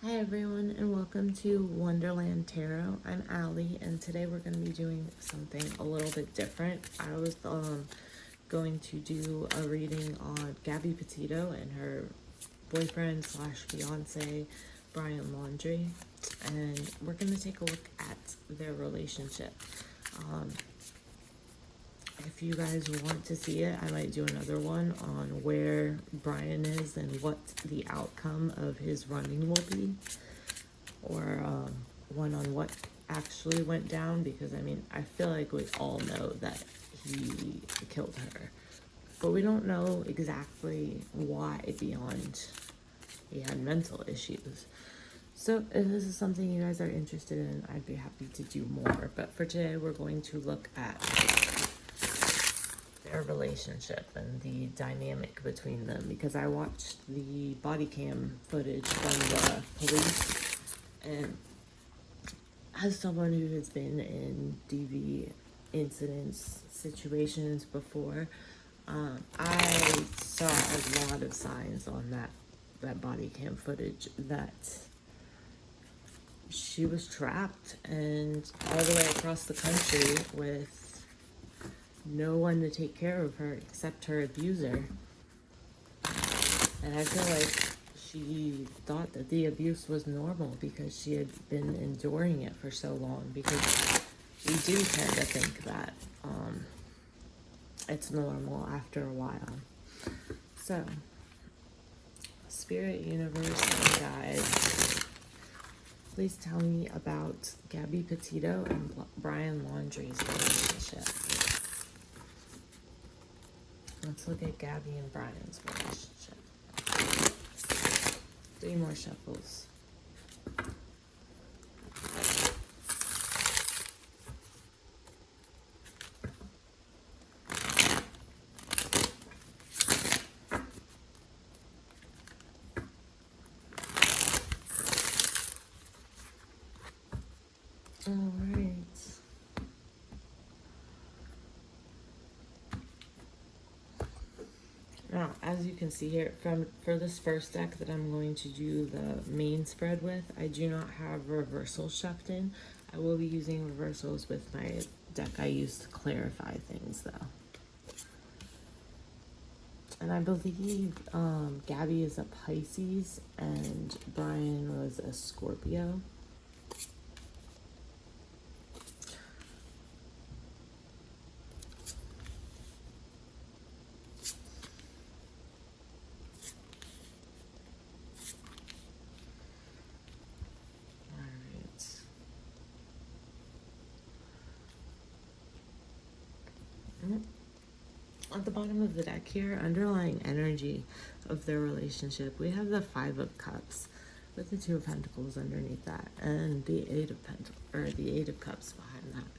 Hi everyone, and welcome to Wonderland Tarot. I'm Allie, and today we're going to be doing something a little bit different. I was going to do a reading on Gabby Petito and her boyfriend slash fiance Brian Laundrie, and we're going to take a look at their relationship. If you guys want to see it, I might do another one on where Brian is and what the outcome of his running will be, or one on what actually went down, because I mean, I feel like we all know that he killed her, but we don't know exactly why beyond he had mental issues. So if this is something you guys are interested in, I'd be happy to do more. But for today, we're going to look at their relationship and the dynamic between them, because I watched the body cam footage from the police, and as someone who has been in DV incidents, situations before, I saw a lot of signs on that body cam footage that she was trapped and all the way across the country with no one to take care of her except her abuser. And I feel like she thought that the abuse was normal because she had been enduring it for so long, because we do tend to think that it's normal after a while. So, Spirit, Universe, and guides, please tell me about Gabby Petito and Brian Laundrie's relationship. Let's look at Gabby and Brian's relationship. 3 more shuffles. All right. Now, as you can see here, for this first deck that I'm going to do the main spread with, I do not have reversals shoved in. I will be using reversals with my deck I use to clarify things, though. And I believe Gabby is a Pisces and Brian was a Scorpio. At the bottom of the deck here, underlying energy of their relationship, we have the 5 of Cups with the 2 of Pentacles underneath that, and the 8 of Pentacles, or the 8 of Cups behind that.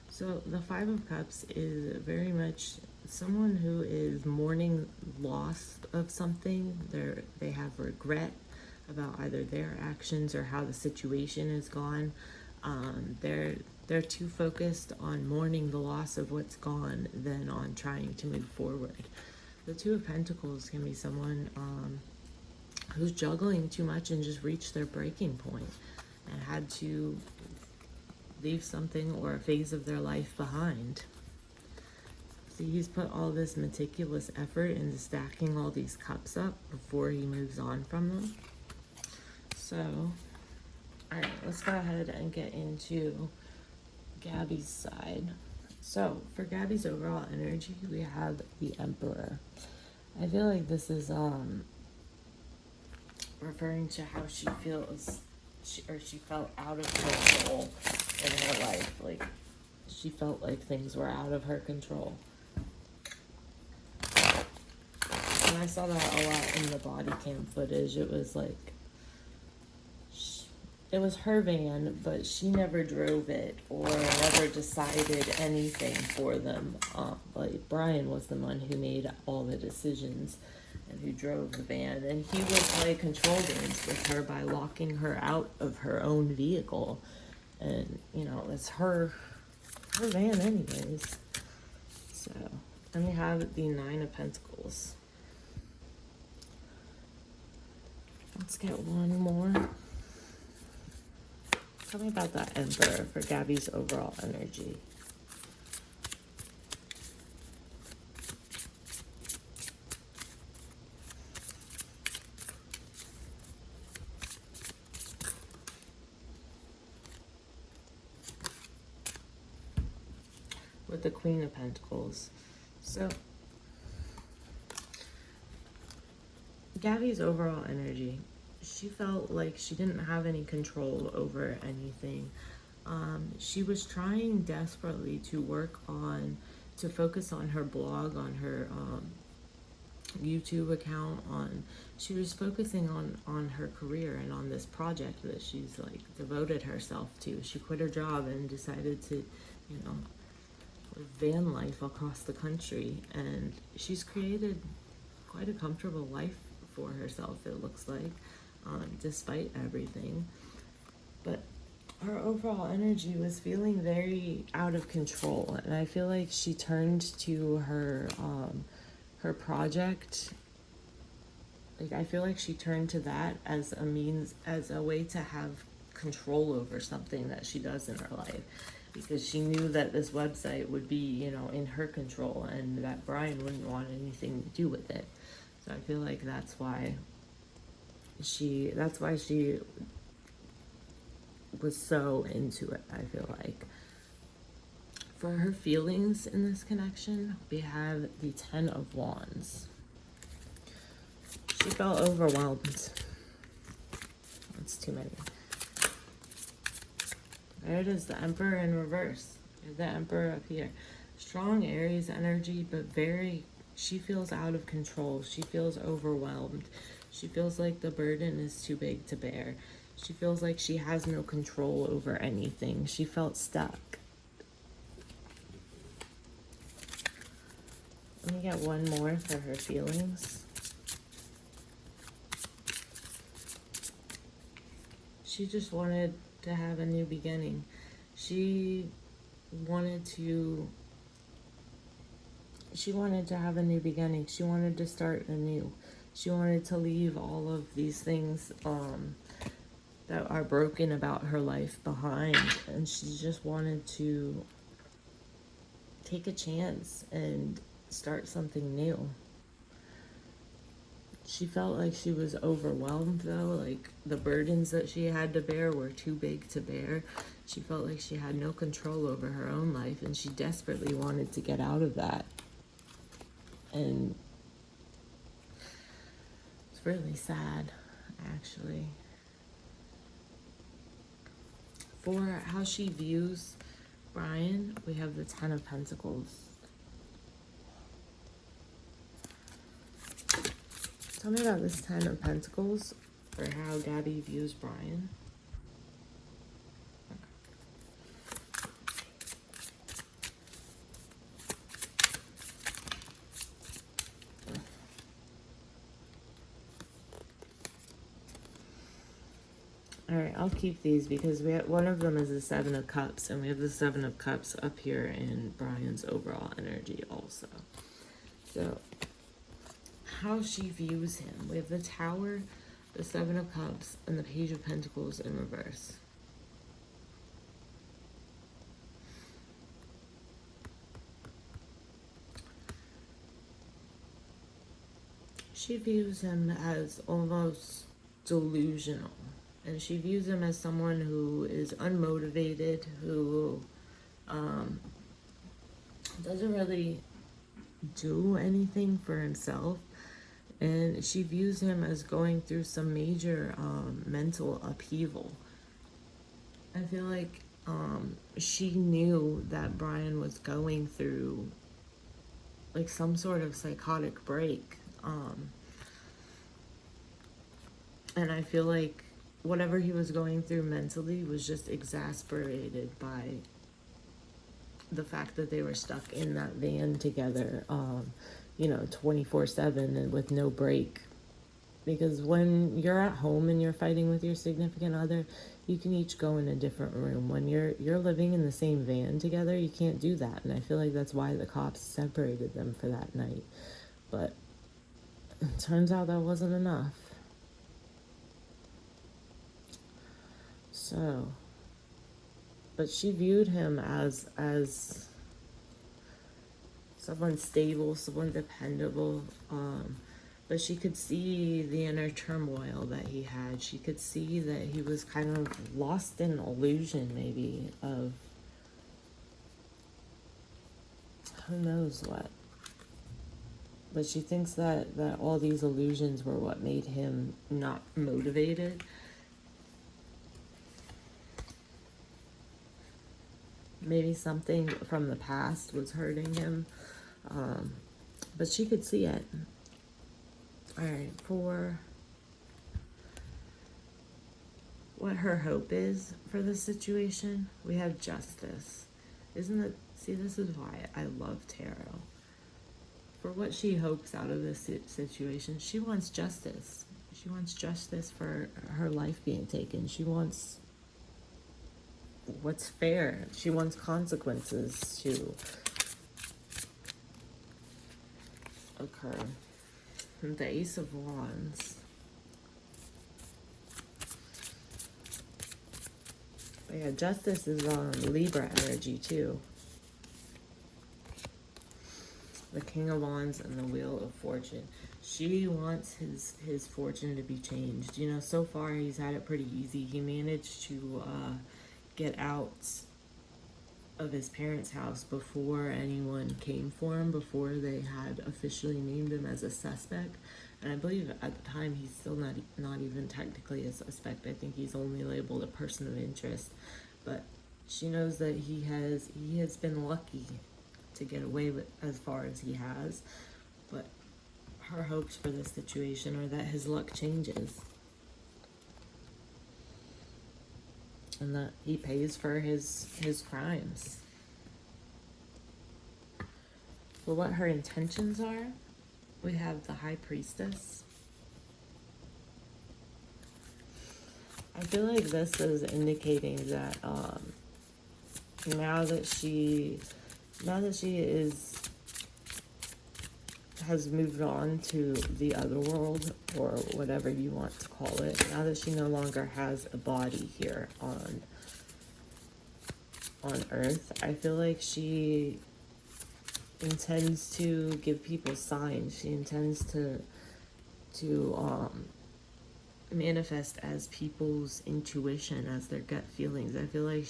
So the 5 of Cups is very much someone who is mourning loss of something. They have regret about either their actions or how the situation has gone. They're too focused on mourning the loss of what's gone than on trying to move forward. The 2 of Pentacles can be someone who's juggling too much and just reached their breaking point and had to leave something or a phase of their life behind. See, he's put all this meticulous effort into stacking all these cups up before he moves on from them. So, alright, let's go ahead and get into Gabby's side. So, for Gabby's overall energy, we have the Emperor. I feel like this is referring to how she feels, she felt out of control in her life. Like, she felt like things were out of her control. And I saw that a lot in the body cam footage. It was like, it was her van, but she never drove it or never decided anything for them. Like, Brian was the one who made all the decisions and who drove the van. And he would play control games with her by locking her out of her own vehicle. And, you know, it's her van anyways. So, then we have the 9 of Pentacles. Let's get one more. Tell me about that Emperor for Gabby's overall energy. With the Queen of Pentacles. So, Gabby's overall energy, she felt like she didn't have any control over anything. She was trying desperately to focus on her blog, on her YouTube account, she was focusing on her career and on this project that she's like devoted herself to. She quit her job and decided to, you know, live van life across the country, and she's created quite a comfortable life for herself, it looks like, despite everything. But her overall energy was feeling very out of control, and I feel like she turned to her project. Like, I feel like she turned to that as a way to have control over something that she does in her life, because she knew that this website would be, you know, in her control, and that Brian wouldn't want anything to do with it. So I feel like that's why she was so into it, I feel like. For her feelings in this connection, we have the Ten of Wands. She felt overwhelmed. That's too many. There it is, the Emperor in reverse. There's the Emperor up here. Strong Aries energy, but she feels out of control. She feels overwhelmed. She feels like the burden is too big to bear. She feels like she has no control over anything. She felt stuck. Let me get one more for her feelings. She just wanted to have a new beginning. She wanted to have a new beginning. She wanted to start anew. She wanted to leave all of these things that are broken about her life behind, and she just wanted to take a chance and start something new. She felt like she was overwhelmed, though, like the burdens that she had to bear were too big to bear. She felt like she had no control over her own life, and she desperately wanted to get out of that. And it's really sad, actually. For how she views Brian, we have the Ten of Pentacles. Tell me about this Ten of Pentacles, or how Gabby views Brian. Alright, I'll keep these because one of them is the Seven of Cups, and we have the Seven of Cups up here in Brian's overall energy also. So, how she views him. We have the Tower, the Seven of Cups, and the Page of Pentacles in reverse. She views him as almost delusional. And she views him as someone who is unmotivated, who doesn't really do anything for himself. And she views him as going through some major mental upheaval. I feel like she knew that Brian was going through like some sort of psychotic break. And I feel like whatever he was going through mentally was just exasperated by the fact that they were stuck in that van together, you know, 24/7 and with no break. Because when you're at home and you're fighting with your significant other, you can each go in a different room. When you're living in the same van together, you can't do that. And I feel like that's why the cops separated them for that night. But it turns out that wasn't enough. So, but she viewed him as someone stable, someone dependable. But she could see the inner turmoil that he had. She could see that he was kind of lost in illusion, maybe, of who knows what. But she thinks that all these illusions were what made him not motivated. Maybe something from the past was hurting him. But she could see it. Alright, for what her hope is for this situation, we have justice. Isn't it? See, this is why I love tarot. For what she hopes out of this situation, she wants justice. She wants justice for her life being taken. She wants what's fair. She wants consequences to occur. The Ace of Wands. But yeah, justice is on Libra energy too. The King of Wands and the Wheel of Fortune. She wants his fortune to be changed. You know, so far he's had it pretty easy. He managed to get out of his parents' house before anyone came for him, before they had officially named him as a suspect. And I believe at the time he's still not even technically a suspect. I think he's only labeled a person of interest. But she knows that he has been lucky to get away with as far as he has. But her hopes for this situation are that his luck changes. And that he pays for his crimes. For what her intentions are, we have the High Priestess. I feel like this is indicating that now that she has moved on to the other world, or whatever you want to call it, now that she no longer has a body here on Earth, I feel like she intends to give people signs. She intends to manifest as people's intuition, as their gut feelings. I feel like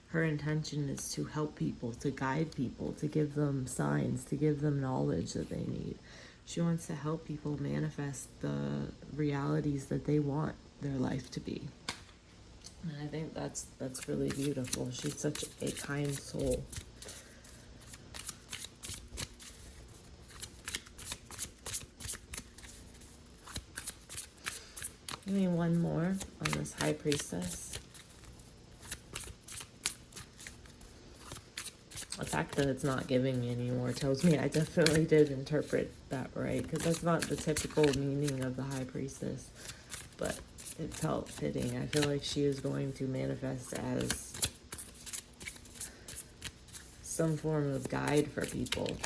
her intention is to help people, to guide people, to give them signs, to give them knowledge that they need. She wants to help people manifest the realities that they want their life to be. And I think that's really beautiful. She's such a kind soul. Give me one more on this High Priestess. The fact that it's not giving me any more tells me I definitely did interpret that right, because that's not the typical meaning of the High Priestess, but it felt fitting. I feel like she is going to manifest as some form of guide for people,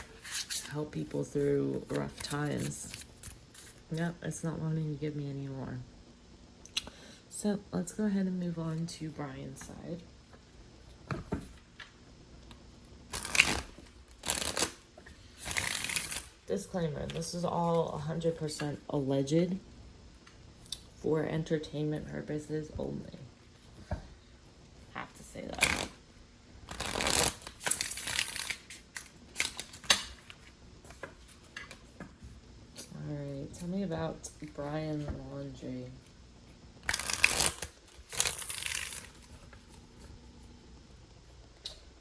help people through rough times. Yep, it's not wanting to give me any more. So let's go ahead and move on to Brian's side. Disclaimer, this is all 100% alleged for entertainment purposes only. Have to say that. Alright, tell me about Brian Laundrie.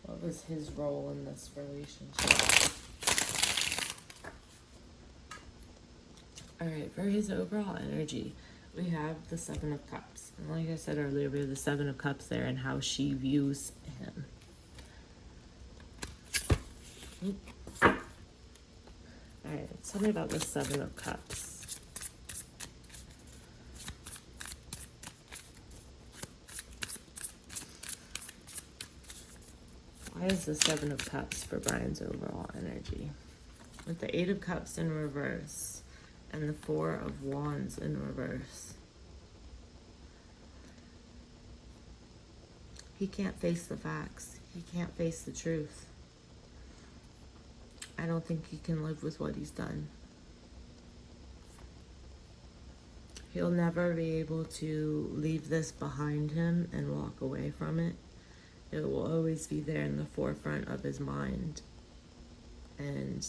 What was his role in this relationship? Alright, for his overall energy, we have the Seven of Cups. And like I said earlier, we have the Seven of Cups there and how she views him. Alright, tell me about the Seven of Cups. Why is the Seven of Cups for Brian's overall energy? With the Eight of Cups in reverse and the Four of Wands in reverse. He can't face the facts. He can't face the truth. I don't think he can live with what he's done. He'll never be able to leave this behind him and walk away from it. It will always be there in the forefront of his mind. And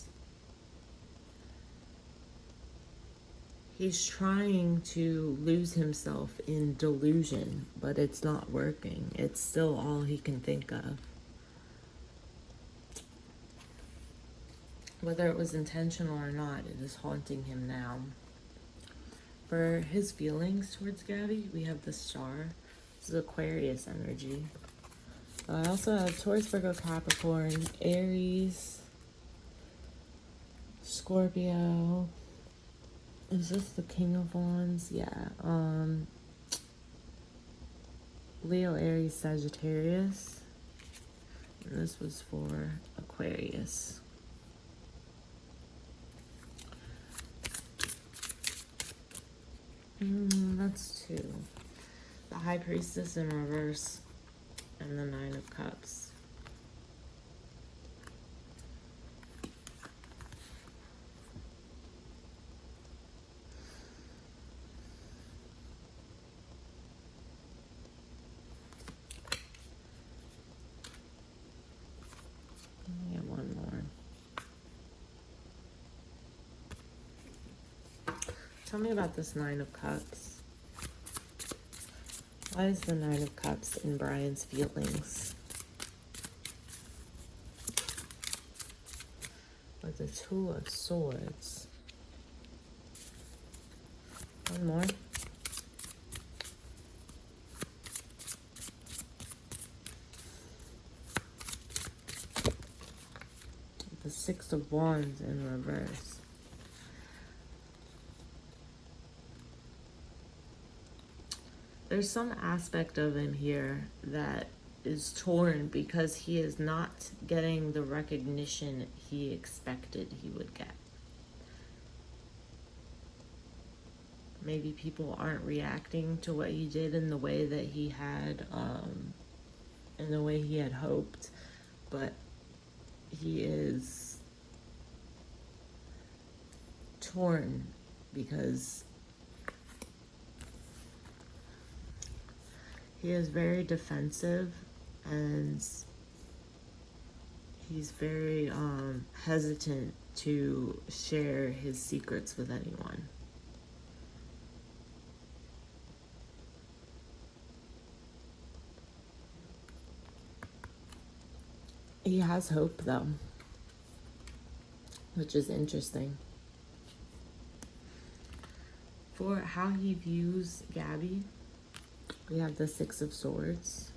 he's trying to lose himself in delusion, but it's not working. It's still all he can think of. Whether it was intentional or not, it is haunting him now. For his feelings towards Gabby, we have the Star. This is Aquarius energy. I also have Taurus, Virgo, Capricorn, Aries, Scorpio. Is this the King of Wands? Yeah. Leo, Aries, Sagittarius. And this was for Aquarius. That's two. The High Priestess in reverse and the Nine of Cups. Yeah, one more. Tell me about this Nine of Cups. Why is the Nine of Cups in Brian's feelings? With the Two of Swords. One more. The Six of Wands in reverse. There's some aspect of him here that is torn because he is not getting the recognition he expected he would get. Maybe people aren't reacting to what he did in the way that he had, in the way he had hoped, but he is torn because he is very defensive and he's very hesitant to share his secrets with anyone. He has hope though, which is interesting. For how he views Gabby, we have the Six of Swords.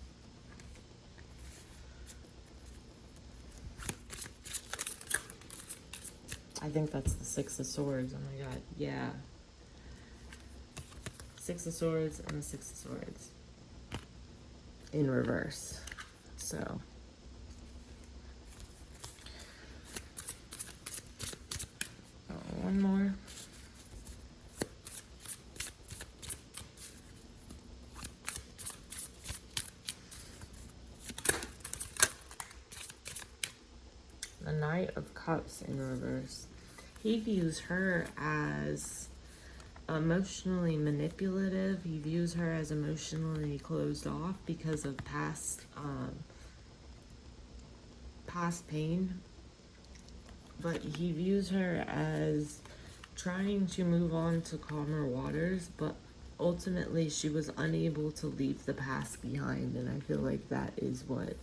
I think that's the Six of Swords. Oh my god, yeah. Six of Swords and the Six of Swords. In reverse. So. Oh, one more. The Knight of Cups in reverse. He views her as emotionally manipulative. He views her as emotionally closed off because of past pain. But he views her as trying to move on to calmer waters, but ultimately she was unable to leave the past behind, and I feel like that is what...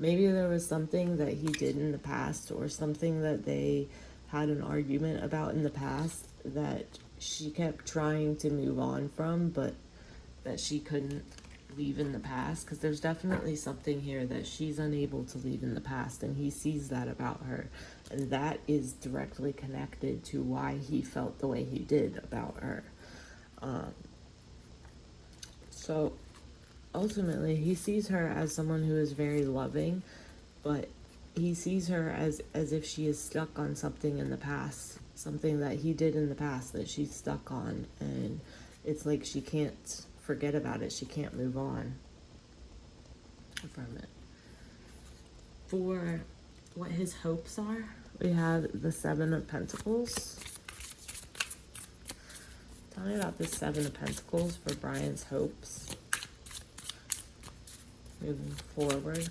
Maybe there was something that he did in the past or something that they had an argument about in the past that she kept trying to move on from, but that she couldn't leave in the past. Because there's definitely something here that she's unable to leave in the past, and he sees that about her. And that is directly connected to why he felt the way he did about her. So ultimately, he sees her as someone who is very loving, but he sees her as if she is stuck on something in the past, something that he did in the past that she's stuck on, and it's like she can't forget about it, she can't move on. from it. For what his hopes are, we have the Seven of Pentacles. Tell me about the Seven of Pentacles for Brian's hopes moving forward.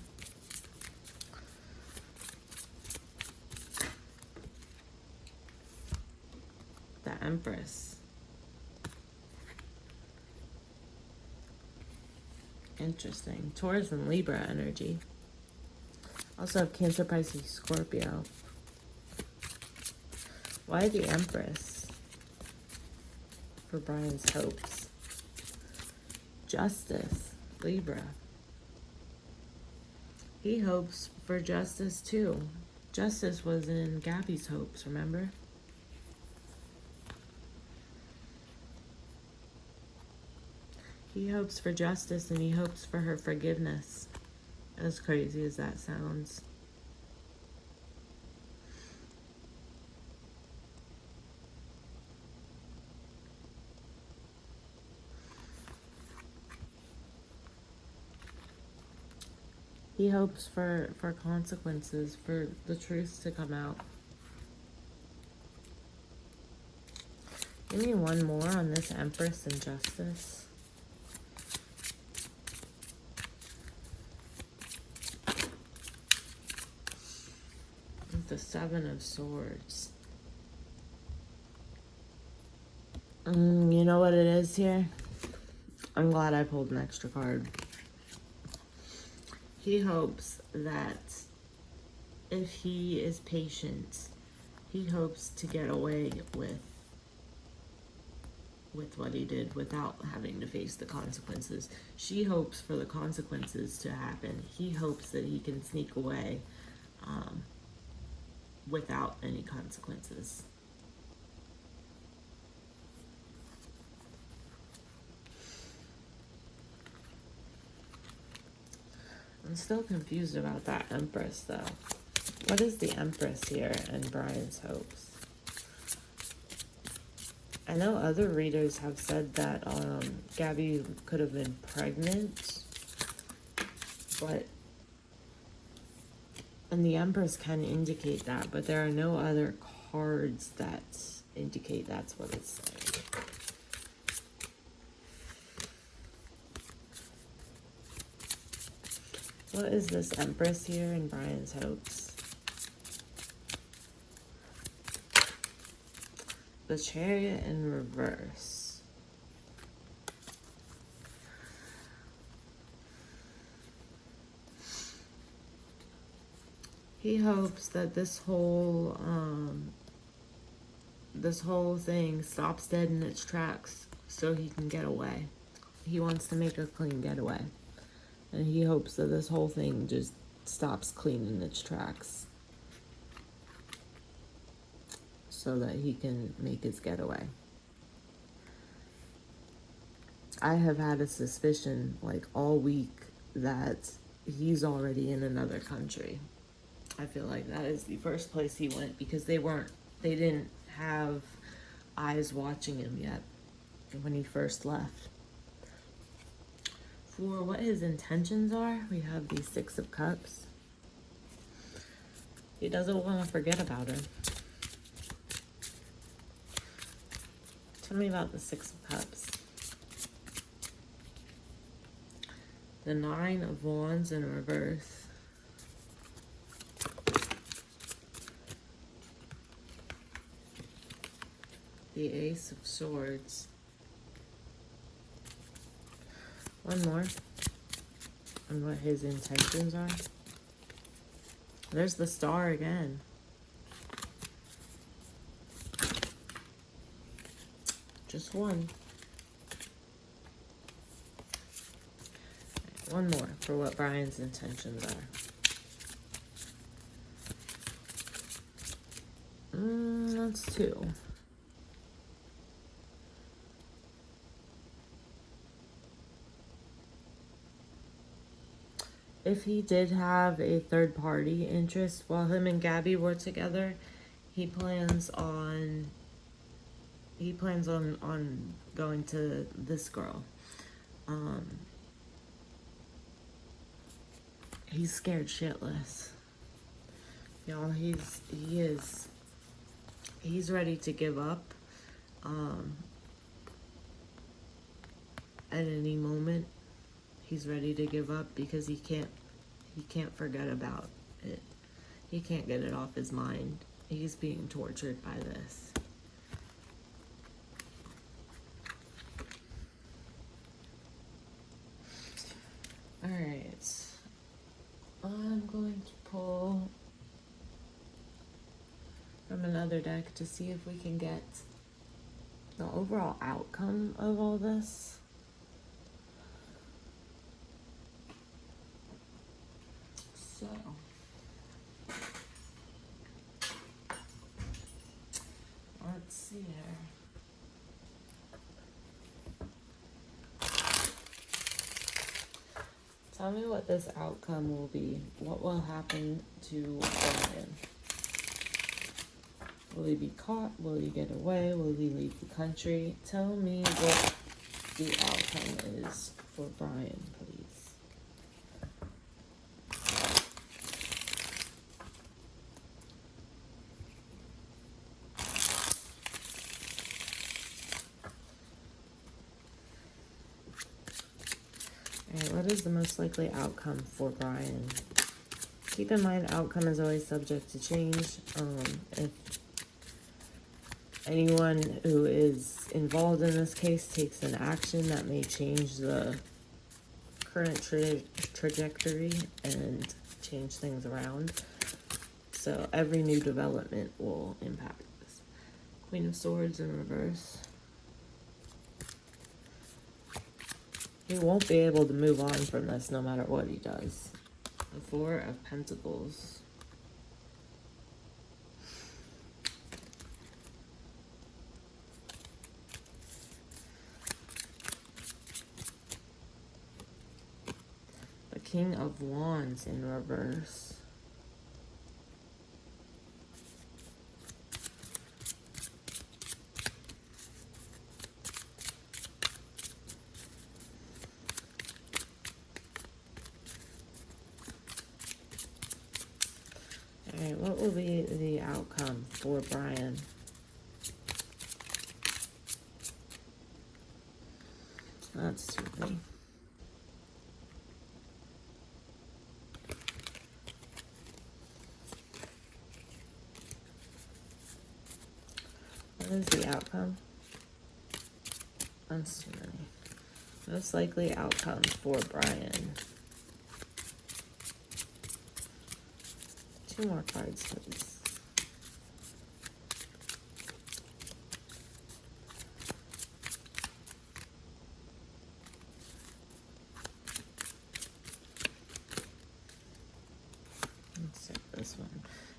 The Empress. Interesting. Taurus and Libra energy. Also have Cancer, Pisces, Scorpio. Why the Empress for Brian's hopes? Justice, Libra. He hopes for justice too. Justice was in Gabby's hopes, remember? He hopes for justice and he hopes for her forgiveness. As crazy as that sounds. He hopes for consequences, for the truth to come out. Give me one more on this Empress and Justice. The Seven of Swords. You know what it is here? I'm glad I pulled an extra card. He hopes that if he is patient, he hopes to get away with what he did without having to face the consequences. She hopes for the consequences to happen. He hopes that he can sneak away without any consequences. I'm still confused about that Empress though. What is the Empress here and Brian's hopes? I know other readers have said that Gabby could have been pregnant, but and the Empress can indicate that, but there are no other cards that indicate that's what it's saying. What is this Empress here in Brian's hopes? The Chariot in reverse. He hopes that this whole thing stops dead in its tracks so he can get away. He wants to make a clean getaway. And he hopes that this whole thing just stops clean in its tracks so that he can make his getaway. I have had a suspicion like all week that he's already in another country. I feel like that is the first place he went because they didn't have eyes watching him yet when he first left. For what his intentions are, we have the Six of Cups. He doesn't want to forget about her. Tell me about the Six of Cups. The Nine of Wands in reverse. The Ace of Swords. One more on what his intentions are. There's the Star again. Just one. One more for what Brian's intentions are. That's two. If he did have a third party interest while him and Gabby were together, he plans on going to this girl. He's scared shitless. Y'all, he's ready to give up at any moment. He's ready to give up because he can't forget about it. He can't get it off his mind. He's being tortured by this. Alright. I'm going to pull from another deck to see if we can get the overall outcome of all this. So, let's see here. Tell me what this outcome will be. What will happen to Brian? Will he be caught? Will he get away? Will he leave the country? Tell me what the outcome is for Brian, please. Alright, what is the most likely outcome for Brian? Keep in mind, outcome is always subject to change. If anyone who is involved in this case takes an action, that may change the current trajectory and change things around. So every new development will impact this. Queen of Swords in reverse. He won't be able to move on from this no matter what he does. The Four of Pentacles. The King of Wands in reverse. Alright, what will be the outcome for Brian? That's too many. What is the outcome? That's too many. Most likely outcome for Brian. Two more cards, please. Let's take this one.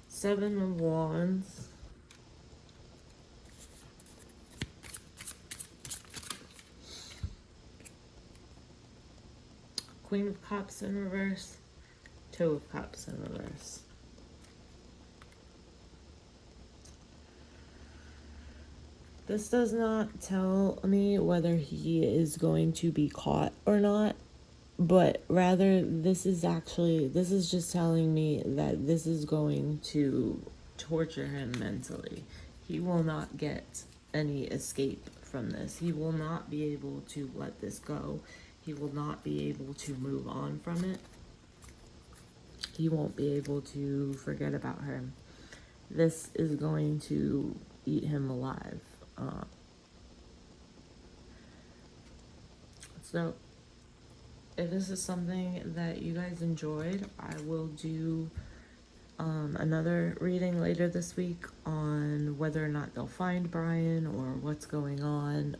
Seven of Wands. Queen of Cups in reverse. Two of Cups in reverse. This does not tell me whether he is going to be caught or not, but rather this is just telling me that this is going to torture him mentally. He will not get any escape from this. He will not be able to let this go. He will not be able to move on from it. He won't be able to forget about her. This is going to eat him alive. So if this is something that you guys enjoyed, I will do another reading later this week on whether or not they'll find Brian or what's going on,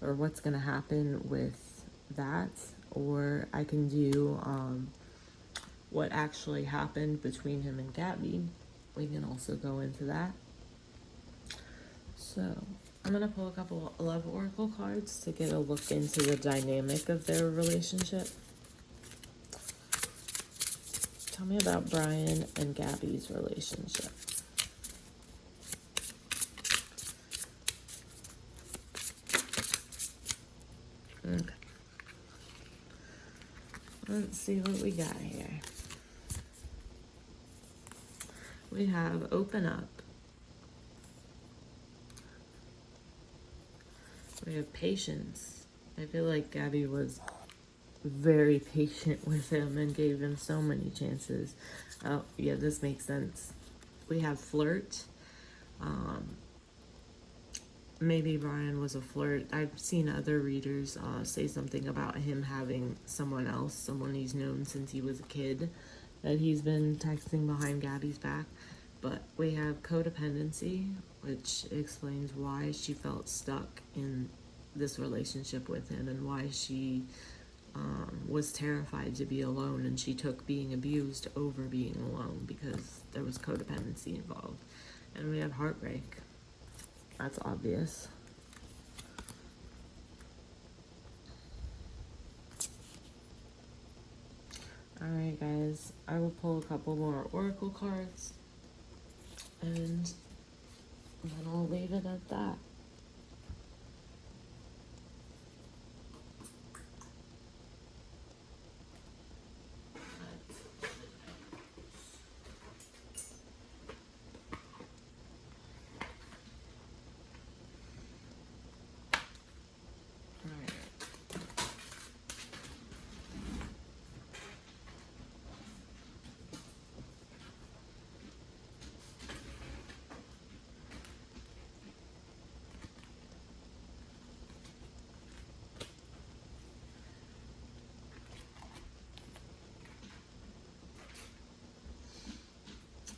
or what's going to happen with that. Or I can do what actually happened between him and Gabby. We can also go into that. So I'm going to pull a couple love oracle cards to get a look into the dynamic of their relationship. Tell me about Brian and Gabby's relationship. Okay. Let's see what we got here. We have open up. We have patience. I feel like Gabby was very patient with him and gave him so many chances. Oh, yeah, this makes sense. We have flirt. Maybe Brian was a flirt. I've seen other readers say something about him having someone else, someone he's known since he was a kid, that he's been texting behind Gabby's back. But we have codependency, which explains why she felt stuck in this relationship with him and why she was terrified to be alone, and she took being abused over being alone because there was codependency involved. And we have heartbreak. That's obvious. Alright guys, I will pull a couple more oracle cards and then I'll leave it at that.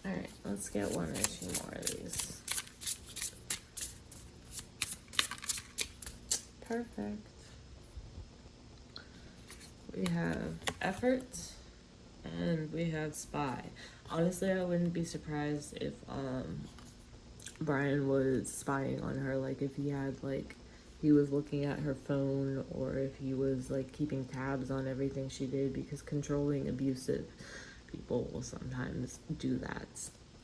Alright, let's get one or two more of these. Perfect. We have effort and we have spy. Honestly, I wouldn't be surprised if Brian was spying on her, like if he had he was looking at her phone, or if he was keeping tabs on everything she did, because controlling, abusive people will sometimes do that.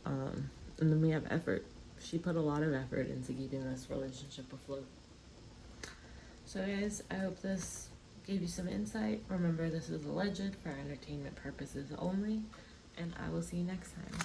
And then we have effort. She put a lot of effort into keeping this relationship afloat. So guys, I hope this gave you some insight. Remember, this is alleged for entertainment purposes only, and I will see you next time.